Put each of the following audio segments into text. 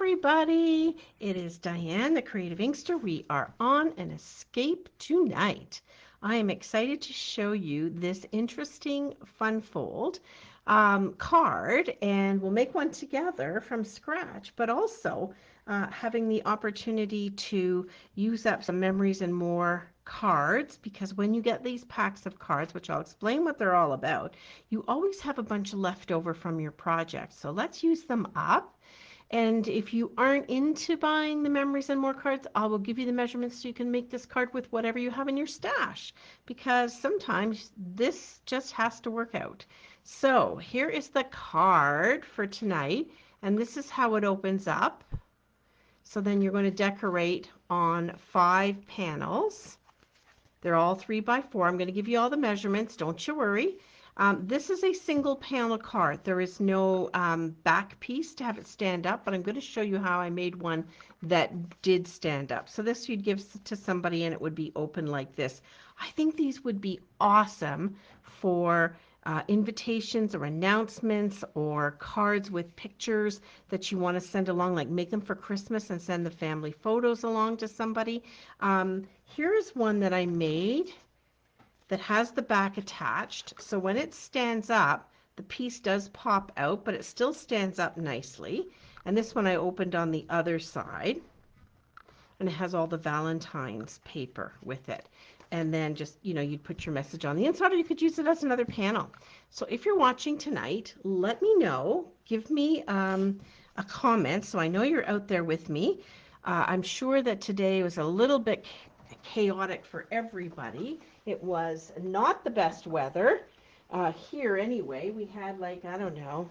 everybody. It is Diane, the Creative Inkster. We are on an escape tonight. I am excited to show you this interesting fun fold card, and we'll make one together from scratch, but also having the opportunity to use up some memories and more cards, because when you get these packs of cards, which I'll explain what they're all about, you always have a bunch left over from your project. So let's use them up. And if you aren't into buying the memories and more cards, I will give you the measurements so you can make this card with whatever you have in your stash, because sometimes this just has to work out. So here is the card for tonight, and this is how it opens up. So then you're going to decorate on 5 panels. They're all 3 by 4. I'm going to give you all the measurements, don't you worry. This is a single panel card. There is no back piece to have it stand up, but I'm going to show you how I made one that did stand up. So this you'd give to somebody and it would be open like this. I think these would be awesome for invitations or announcements or cards with pictures that you want to send along, like make them for Christmas and send the family photos along to somebody. Here's one that I made that has the back attached, so when it stands up, the piece does pop out, but it still stands up nicely. And this one I opened on the other side, and it has all the Valentine's paper with it. And then just, you know, you'd put your message on the inside, or you could use it as another panel. So if you're watching tonight, let me know. Give me a comment so I know you're out there with me. I'm sure that today was a little bit chaotic for everybody. It was not the best weather here anyway. We had, like, I don't know,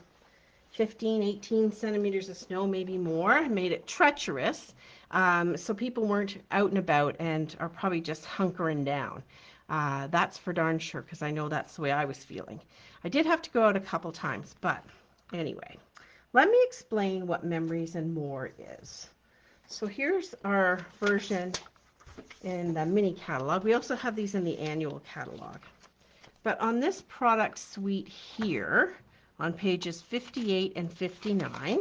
15, 18 centimeters of snow, maybe more. Made it treacherous. So people weren't out and about and are probably just hunkering down. That's for darn sure, because I know that's the way I was feeling. I did have to go out a couple times, but anyway, let me explain what Memories and More is. So here's our version in the mini catalog. We also have these in the annual catalog. But on this product suite here, on pages 58 and 59,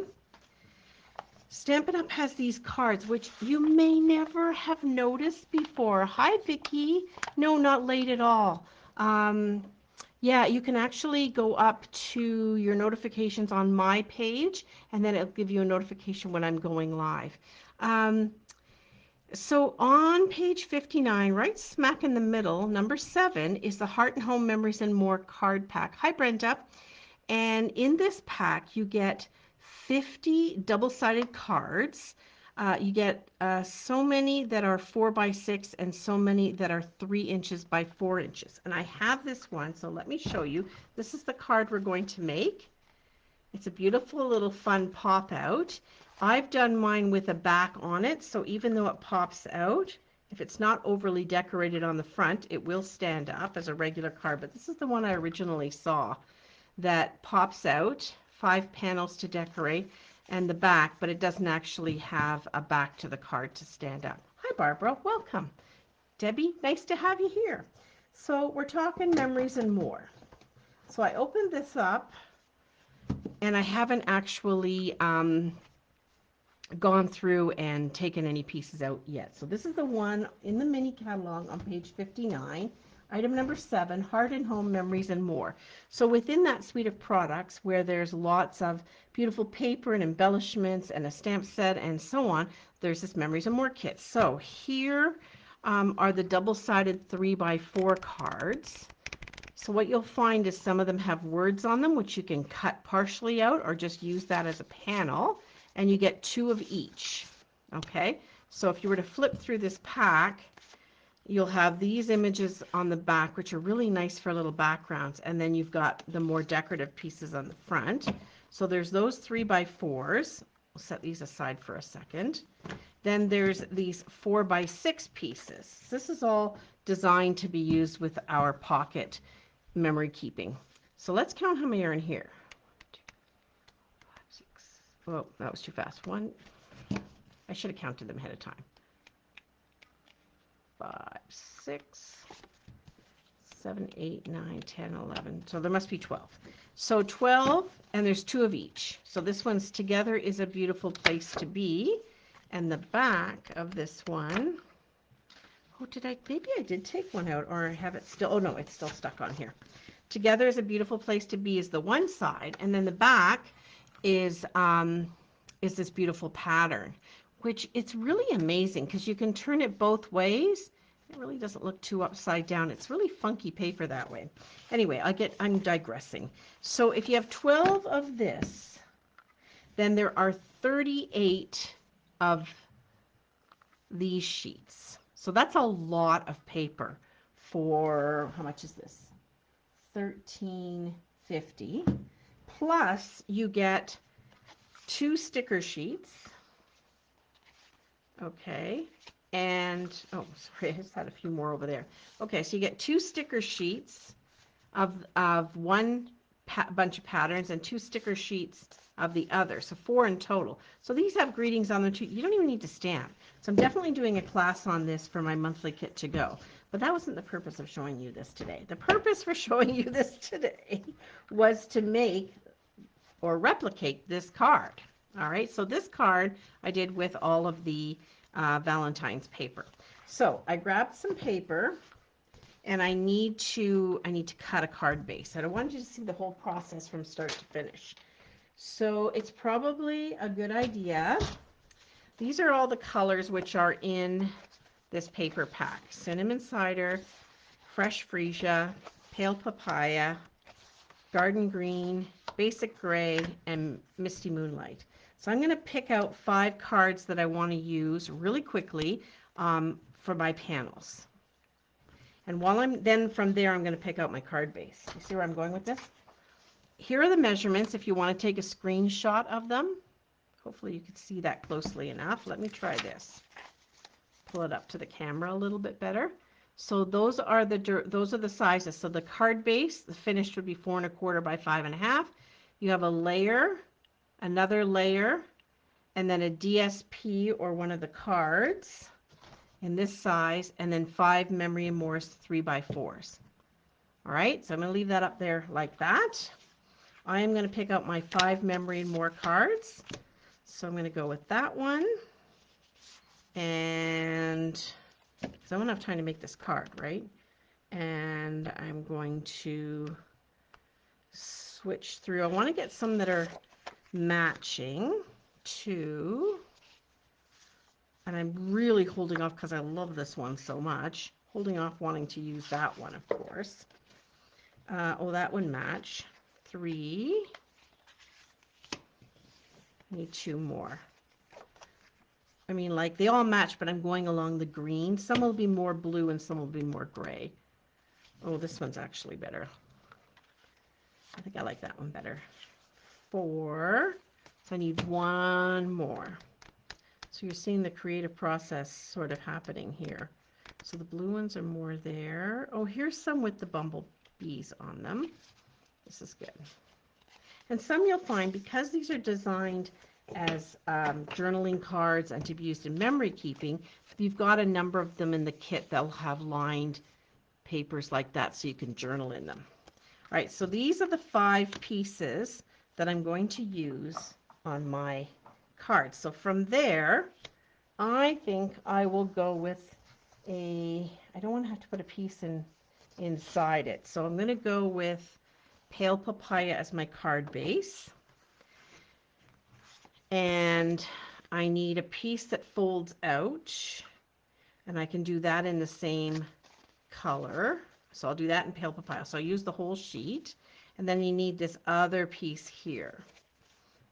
Stampin' Up! Has these cards, which you may never have noticed before. Hi, Vicki. No, not late at all. Yeah, you can actually go up to your notifications on my page, and then it'll give you a notification when I'm going live. So on page 59, right smack in the middle, number 7 is the Heart and Home Memories and More card pack. Hi, Brenda. And in this pack, you get 50 double-sided cards. You get so many that are 4 by 6 and so many that are 3 inches by 4 inches. And I have this one, so let me show you. This is the card we're going to make. It's a beautiful little fun pop out. I've done mine with a back on it, so even though it pops out, if it's not overly decorated on the front, it will stand up as a regular card. But this is the one I originally saw that pops out, 5 panels to decorate, and the back, but it doesn't actually have a back to the card to stand up. Hi, Barbara. Welcome. Debbie, nice to have you here. So we're talking Memories and More. So I opened this up, and I haven't actually gone through and taken any pieces out yet. So this is the one in the mini catalog on page 59, item number 7, Heart and Home Memories and More. So within that suite of products, where there's lots of beautiful paper and embellishments and a stamp set and so on, there's this Memories and More kit. So here are the double-sided 3 by 4 cards. So what you'll find is some of them have words on them, which you can cut partially out or just use that as a panel, and you get 2 of each. Okay, so if you were to flip through this pack, you'll have these images on the back, which are really nice for little backgrounds, and then you've got the more decorative pieces on the front. So there's those 3 by 4s. We'll set these aside for a second. Then there's these 4 by 6 pieces. This is all designed to be used with our pocket memory keeping. So let's count how many are in here. 2, 5, 6. Oh, that was too fast. 1. I should have counted them ahead of time. 5, 6, 7, 8, 9, 10, 11. So there must be 12. So 12, and there's 2 of each. So this one's together is a beautiful place to be. And the back of this one, oh, maybe I did take one out, or I have it still, oh no, it's still stuck on here. Together is a beautiful place to be is the one side, and then the back is this beautiful pattern, which it's really amazing because you can turn it both ways. It really doesn't look too upside down. It's really funky paper that way. Anyway, I'm digressing. So if you have 12 of this, then there are 38 of these sheets. So that's a lot of paper for, how much is this? $13.50. Plus you get 2 sticker sheets. Okay. And, oh, sorry, I just had a few more over there. Okay, so you get 2 sticker sheets of one bunch of patterns and 2 sticker sheets of the other. So 4 in total. So these have greetings on them too. You don't even need to stamp. So I'm definitely doing a class on this for my monthly kit to go. But that wasn't the purpose of showing you this today. The purpose for showing you this today was to make or replicate this card. All right, so this card I did with all of the Valentine's paper. So I grabbed some paper, and I need to cut a card base. And I wanted you to see the whole process from start to finish. So it's probably a good idea. These are all the colors which are in this paper pack: cinnamon cider, fresh freesia, pale papaya, garden green, basic gray, and misty moonlight. So I'm going to pick out 5 cards that I want to use really quickly for my panels. And then from there, I'm going to pick out my card base. You see where I'm going with this? Here are the measurements if you want to take a screenshot of them. Hopefully you can see that closely enough. Let me try this. Pull it up to the camera a little bit better. So those are the sizes. So the card base, the finished would be 4 1/4 by 5 1/2. You have a layer, another layer, and then a DSP or one of the cards in this size, and then 5 Memory and Morse 3 by 4s. All right, so I'm going to leave that up there like that. I am going to pick out my 5 Memory and More cards. So I'm going to go with that one. And because I won't have time to make this card, right? And I'm going to switch through. I want to get some that are matching to, and I'm really holding off because I love this one so much. Holding off wanting to use that one, of course. Oh, that one match. 3. I need 2 more. I mean, like, they all match, but I'm going along the green. Some will be more blue and some will be more gray. Oh, this one's actually better. I think I like that one better. 4. So I need 1 more. So you're seeing the creative process sort of happening here. So the blue ones are more there. Oh, here's some with the bumblebees on them. This is good. And some you'll find, because these are designed as journaling cards and to be used in memory keeping, you've got a number of them in the kit that will have lined papers like that so you can journal in them. All right, so these are the 5 pieces that I'm going to use on my card. So from there, I think I will go with I don't want to have to put a piece inside it. So I'm going to go with pale papaya as my card base. And I need a piece that folds out, and I can do that in the same color. So I'll do that in pale papaya. So I'll use the whole sheet. And then you need this other piece here,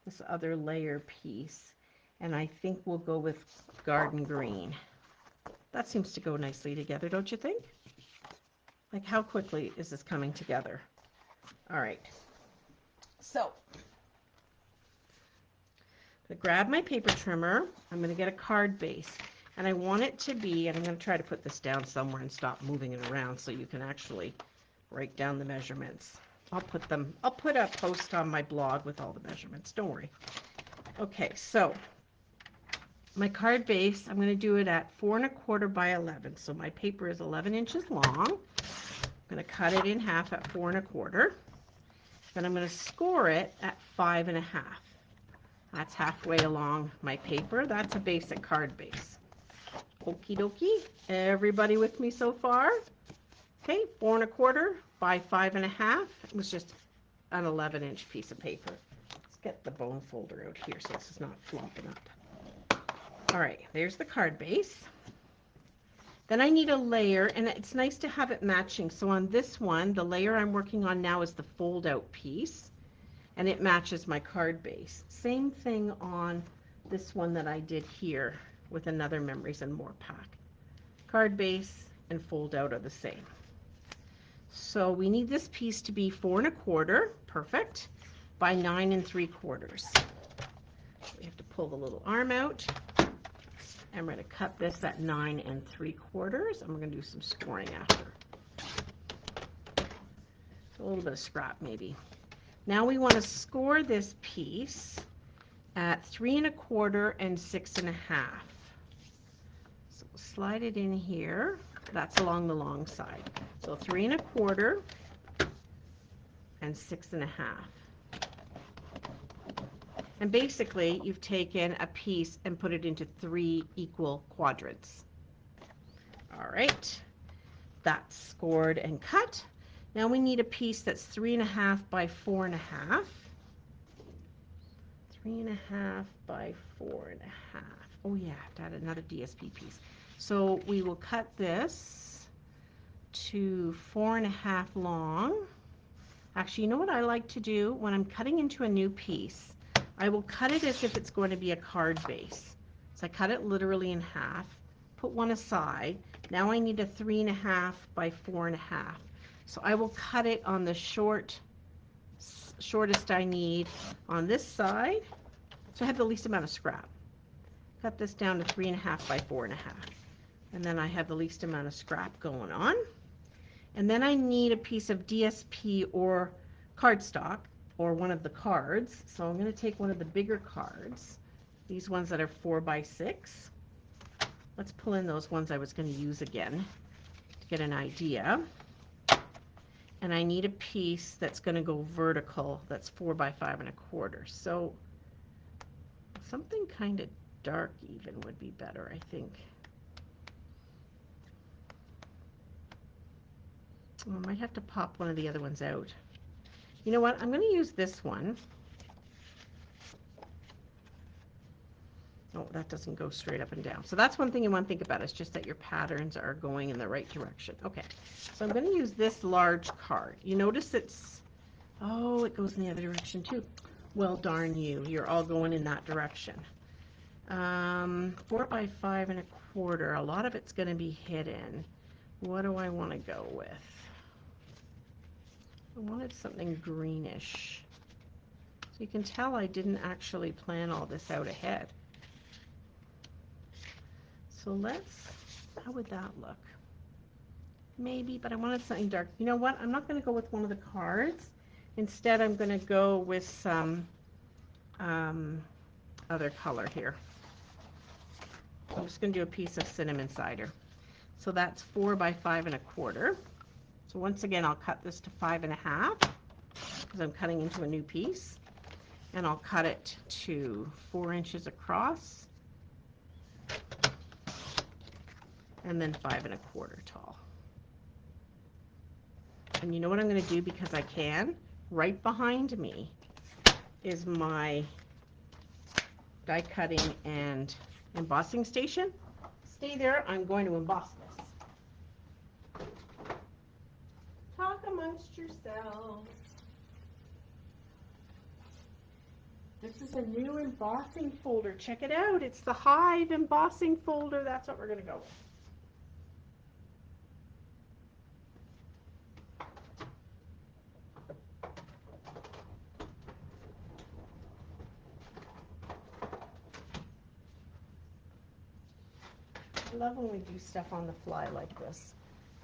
this other layer piece. And I think we'll go with garden green. That seems to go nicely together, don't you think? Like, how quickly is this coming together? All right. So I'm going to grab my paper trimmer. I'm going to get a card base. And I want it to be, and I'm going to try to put this down somewhere and stop moving it around so you can actually write down the measurements. I'll put a post on my blog with all the measurements. Don't worry. Okay, so my card base, I'm going to do it at 4 1/4 by 11. So my paper is 11 inches long. I'm going to cut it in half at 4 1/4. Then I'm going to score it at 5.5. That's halfway along my paper. That's a basic card base. Okie dokie. Everybody with me so far? Okay, 4.25 by 5.5. It was just an 11-inch piece of paper. Let's get the bone folder out here so this is not flopping up. All right, there's the card base. Then I need a layer, and it's nice to have it matching. So on this one, the layer I'm working on now is the fold-out piece, and it matches my card base. Same thing on this one that I did here with another Memories and More pack. Card base and fold-out are the same. So we need this piece to be 4.25, perfect, by 9.75. We have to pull the little arm out. I'm going to cut this at 9.75. I'm going to do some scoring after. A little bit of scrap maybe. Now we want to score this piece at 3.25 and 6.5. So slide it in here. That's along the long side. So 3.25 and 6.5. And basically, you've taken a piece and put it into 3 equal quadrants. All right, that's scored and cut. Now we need a piece that's 3.5 by 4.5. 3.5 by 4.5. Oh yeah, I have to add another DSP piece. So we will cut this to 4.5 long. Actually, you know what I like to do when I'm cutting into a new piece? I will cut it as if it's going to be a card base. So I cut it literally in half, put one aside. Now I need a 3.5 by 4.5. So I will cut it on the shortest I need on this side. So I have the least amount of scrap. Cut this down to 3.5 by 4.5. And then I have the least amount of scrap going on. And then I need a piece of DSP or cardstock, or one of the cards. So I'm going to take one of the bigger cards, these ones that are 4 by 6. Let's pull in those ones I was going to use again to get an idea. And I need a piece that's going to go vertical, that's 4 by 5.25. So something kind of dark even would be better, I think. I might have to pop one of the other ones out. You know what? I'm going to use this one. Oh, that doesn't go straight up and down. So that's one thing you want to think about, is just that your patterns are going in the right direction. Okay, so I'm going to use this large card. You notice it's, oh, it goes in the other direction too. Well, darn you. You're all going in that direction. 4 by 5.25. A lot of it's going to be hidden. What do I want to go with? I wanted something greenish. So you can tell I didn't actually plan all this out ahead. So let's, how would that look? Maybe, but I wanted something dark. You know what? I'm not going to go with one of the cards. Instead, I'm going to go with some other color here. I'm just going to do a piece of cinnamon cider. So that's 4 by 5.25. So once again, I'll cut this to 5.5 because I'm cutting into a new piece. And I'll cut it to 4 inches across. And then 5.25 tall. And you know what I'm going to do, because I can? Right behind me is my die cutting and embossing station. Stay there, I'm going to emboss this. Talk amongst yourselves. This is a new embossing folder. Check it out. It's the Hive embossing folder. That's what we're going to go with. I love when we do stuff on the fly like this.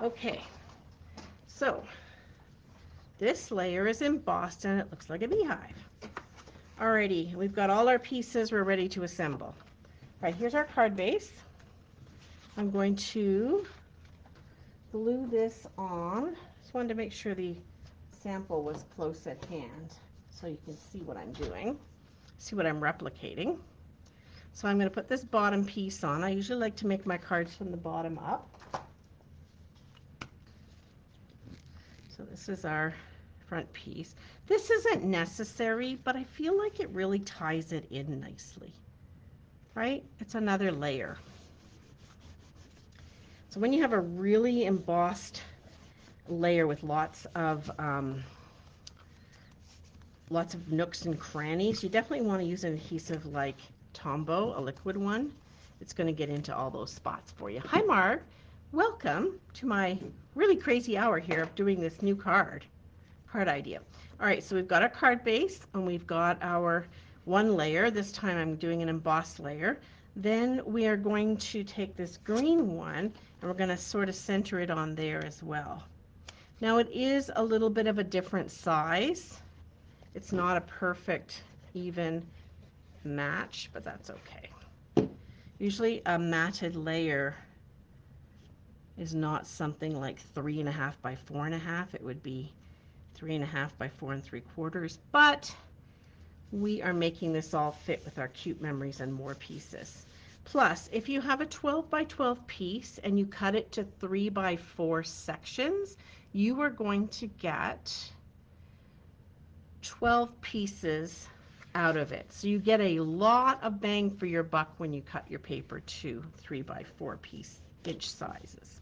Okay, so this layer is embossed and it looks like a beehive. Alrighty, we've got all our pieces. We're ready to assemble. All right, here's our card base. I'm going to glue this on. Just wanted to make sure the sample was close at hand so you can see what I'm doing, see what I'm replicating. So I'm going to put this bottom piece on. I usually like to make my cards from the bottom up. So this is our front piece. This isn't necessary, but I feel like it really ties it in nicely, right? It's another layer. So when you have a really embossed layer with lots of nooks and crannies, you definitely want to use an adhesive like Tombow, a liquid one. It's going to get into all those spots for you. Hi, Mark. Welcome to my really crazy hour here of doing this new card idea. All right, so we've got our card base and we've got our one layer. This time I'm doing an embossed layer. Then we are going to take this green one and we're going to sort of center it on there as well. Now it is a little bit of a different size. It's not a perfect even match, but that's okay. Usually a matted layer is not something like 3.5 by 4.5. It would be 3.5 by 4 3/4, but we are making this all fit with our cute memories and more pieces. Plus, if you have a 12 by 12 piece and you cut it to 3 by 4 sections, you are going to get 12 pieces out of it. So you get a lot of bang for your buck when you cut your paper to 3 by 4 inch sizes.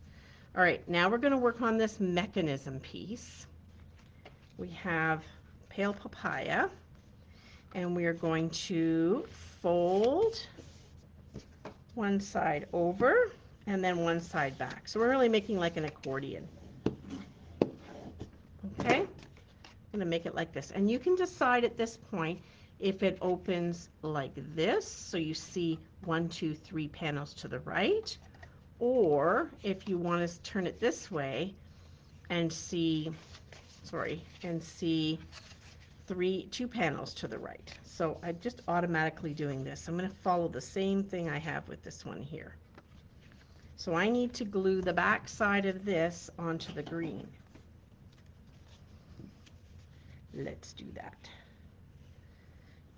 All right, now we're going to work on this mechanism piece. We have pale papaya, and we are going to fold one side over and then one side back. So we're really making like an accordion. Okay, I'm going to make it like this. And you can decide at this point if it opens like this, so you see 1, 2, 3 panels to the right, or if you want to turn it this way and see, and see 2 panels to the right. So I'm just automatically doing this. I'm going to follow the same thing I have with this one here. So I need to glue the back side of this onto the green. Let's do that.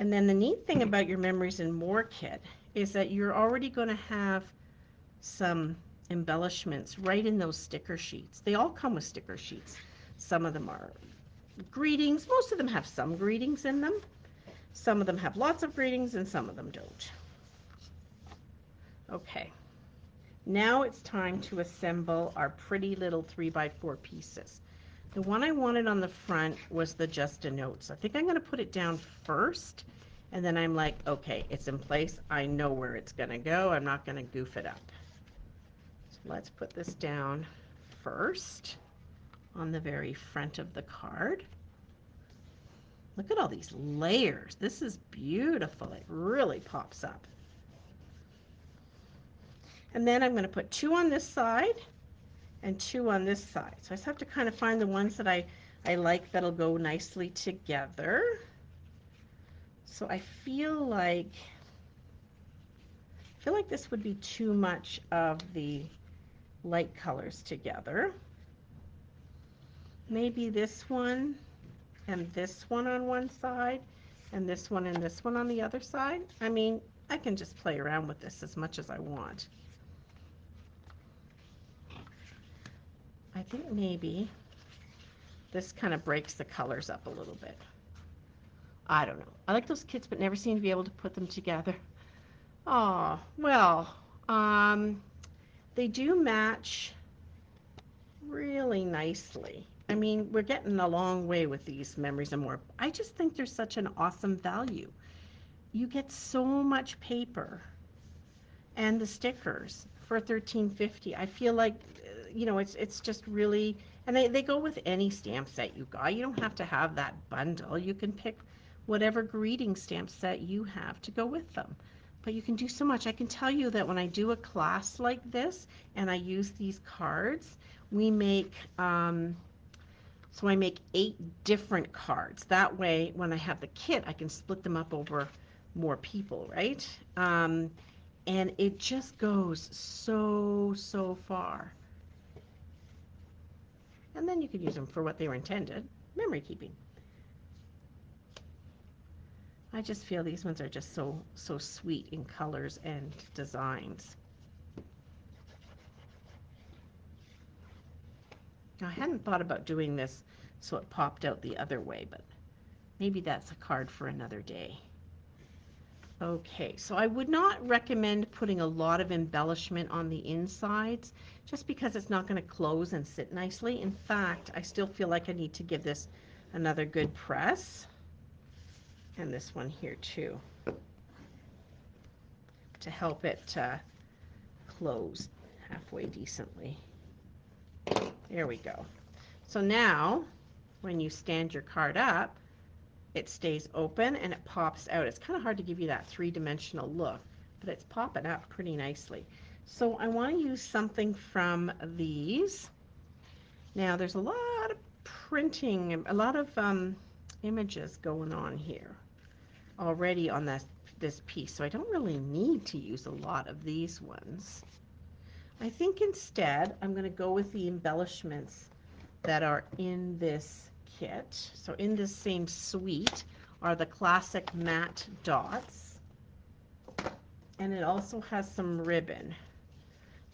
And then the neat thing about your Memories and More kit is that you're already going to have some embellishments right in those sticker sheets. They all come with sticker sheets. Some of them are greetings. Most of them have some greetings in them. Some of them have lots of greetings and some of them don't. Okay, now it's time to assemble our pretty little 3 by 4 pieces. The one I wanted on the front was the Just a Note. So I think I'm going to put it down first, and then I'm like, okay, it's in place. I know where it's going to go. I'm not going to goof it up. So let's put this down first on the very front of the card. Look at all these layers. This is beautiful. It really pops up. And then I'm going to put 2 on this side and 2 on this side. So I just have to kind of find the ones that I like that'll go nicely together. So I feel like this would be too much of the light colors together. Maybe this one and this one on one side and this one and this one on the other side. I mean, I can just play around with this as much as I want. I think maybe this kind of breaks the colors up a little bit. I don't know. I like those kits, but never seem to be able to put them together. Oh, well, they do match really nicely. I mean, we're getting a long way with these Memories and More. I just think they're such an awesome value. You get so much paper and the stickers for $13.50. I feel like, you know, it's just really, and they go with any stamp set you got. You don't have to have that bundle. You can pick whatever greeting stamp set you have to go with them. But you can do so much. I can tell you that when I do a class like this and I use these cards, we make, so I make 8 different cards. That way, when I have the kit, I can split them up over more people, right? And it just goes so far. And then you could use them for what they were intended. memory keeping. I just feel these ones are just so sweet in colors and designs. Now, I hadn't thought about doing this so it popped out the other way, but maybe that's a card for another day. Okay, so I would not recommend putting a lot of embellishment on the insides just because it's not going to close and sit nicely. In fact, I still feel like I need to give this another good press, and this one here too, to help it close halfway decently. There we go. So now when you stand your card up, it stays open and it pops out. It's kind of hard to give you that three-dimensional look, but it's popping up pretty nicely. So I want to use something from these. Now there's a lot of printing, a lot of images going on here already on this piece, so I don't really need to use a lot of these ones. I think instead I'm going to go with the embellishments that are in this kit. So in this same suite are the classic matte dots, and it also has some ribbon.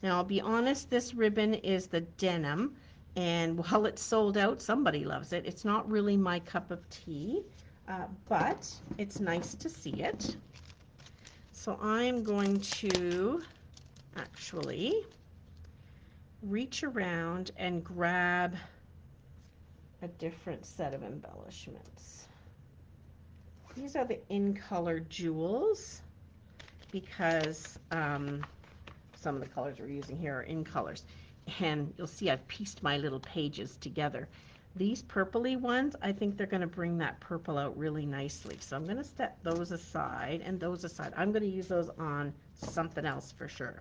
Now I'll be honest, this ribbon is the denim, and while it's sold out, somebody loves it. It's not really my cup of tea, but it's nice to see it. So I'm going to actually reach around and grab a different set of embellishments. These are the in color jewels because some of the colors we're using here are in colors. And you'll see I've pieced my little pages together. These purpley ones, I think they're going to bring that purple out really nicely. So I'm going to set those aside and those aside. I'm going to use those on something else for sure.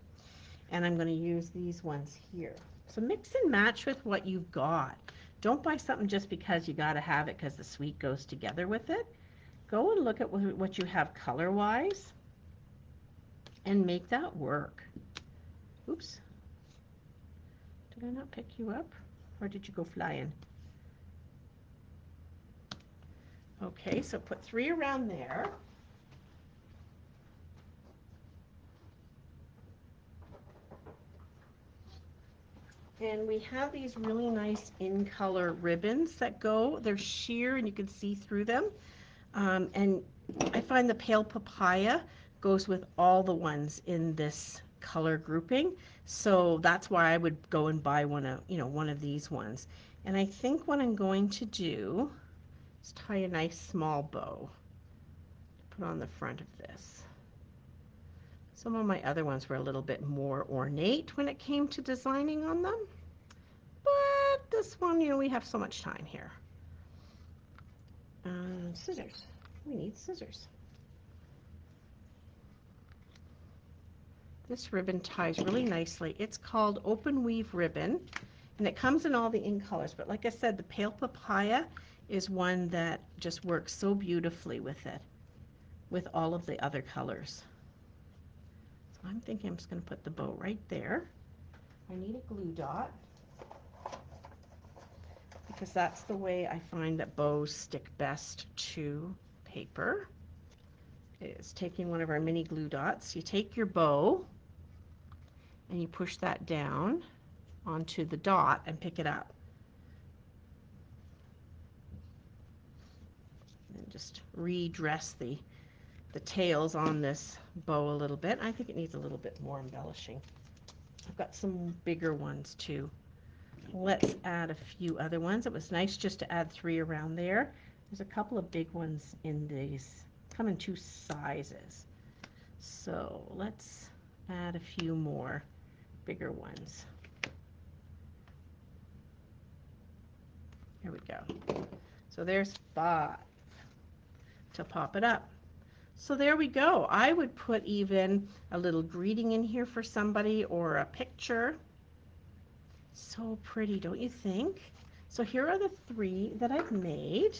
And I'm going to use these ones here. So mix and match with what you've got. Don't buy something just because you got to have it because the suite goes together with it. Go and look at what you have color-wise and make that work. Oops. Did I not pick you up? Or did you go flying? Okay, so put 3 around there. And we have these really nice in-color ribbons that go. They're sheer and you can see through them. And I find the pale papaya goes with all the ones in this color grouping. So that's why I would go and buy one of these ones. And I think what I'm going to do is tie a nice small bow to put on the front of this. Some of my other ones were a little bit more ornate when it came to designing on them. But this one, we have so much time here. Scissors. We need scissors. This ribbon ties really nicely. It's called Open Weave Ribbon, and it comes in all the in colors. But like I said, the pale papaya is one that just works so beautifully with it, with all of the other colors. So I'm thinking I'm just going to put the bow right there. I need a glue dot, because that's the way I find that bows stick best to paper, is taking one of our mini glue dots. You take your bow and you push that down onto the dot and pick it up. And just redress the tails on this bow a little bit. I think it needs a little bit more embellishing. I've got some bigger ones too. Let's add a few other ones. It was nice just to add 3 around there. There's a couple of big ones in these, come in 2 sizes. So let's add a few more bigger ones. There we go. So there's 5 to pop it up. So there we go. I would put even a little greeting in here for somebody or a picture. So pretty, don't you think? So here are the 3 that I've made.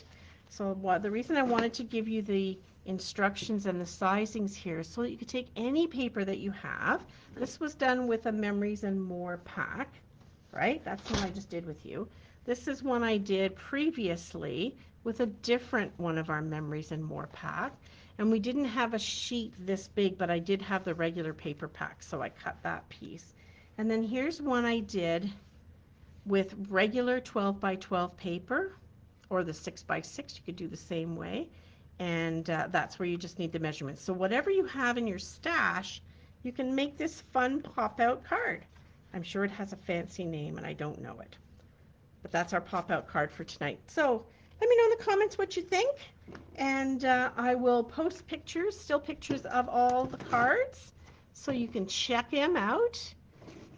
So the reason I wanted to give you the instructions and the sizings here is so that you could take any paper that you have. This was done with a Memories and More pack, right? That's what I just did with you. This is one I did previously with a different one of our Memories and More pack. And we didn't have a sheet this big, but I did have the regular paper pack, so I cut that piece. And then here's one I did with regular 12 by 12 paper, or the 6 by 6. You could do the same way. And that's where you just need the measurements. So whatever you have in your stash, you can make this fun pop-out card. I'm sure it has a fancy name and I don't know it. But that's our pop-out card for tonight. So let me know in the comments what you think. And I will post pictures, still pictures of all the cards, so you can check them out.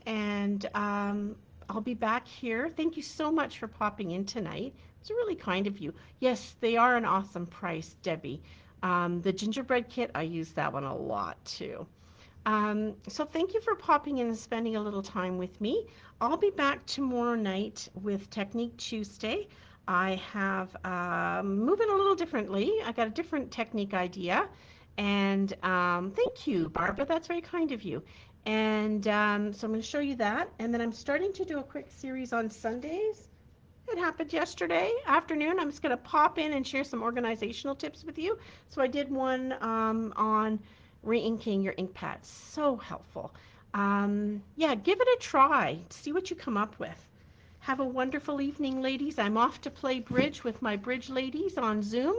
And I'll be back here. Thank you so much for popping in tonight. It's really kind of you. Yes, they are an awesome price, Debbie. The gingerbread kit, I use that one a lot too. So thank you for popping in and spending a little time with me. I'll be back tomorrow night with Technique Tuesday. I have moving a little differently. I got a different technique idea. And thank you, Barbara. That's very kind of you. And so I'm going to show you that. And then I'm starting to do a quick series on Sundays. It happened yesterday afternoon. I'm just going to pop in and share some organizational tips with you. So I did one on re-inking your ink pads. So helpful. Yeah, give it a try. See what you come up with. Have a wonderful evening, ladies. I'm off to play bridge with my bridge ladies on Zoom,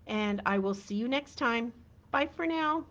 and I will see you next time. Bye for now.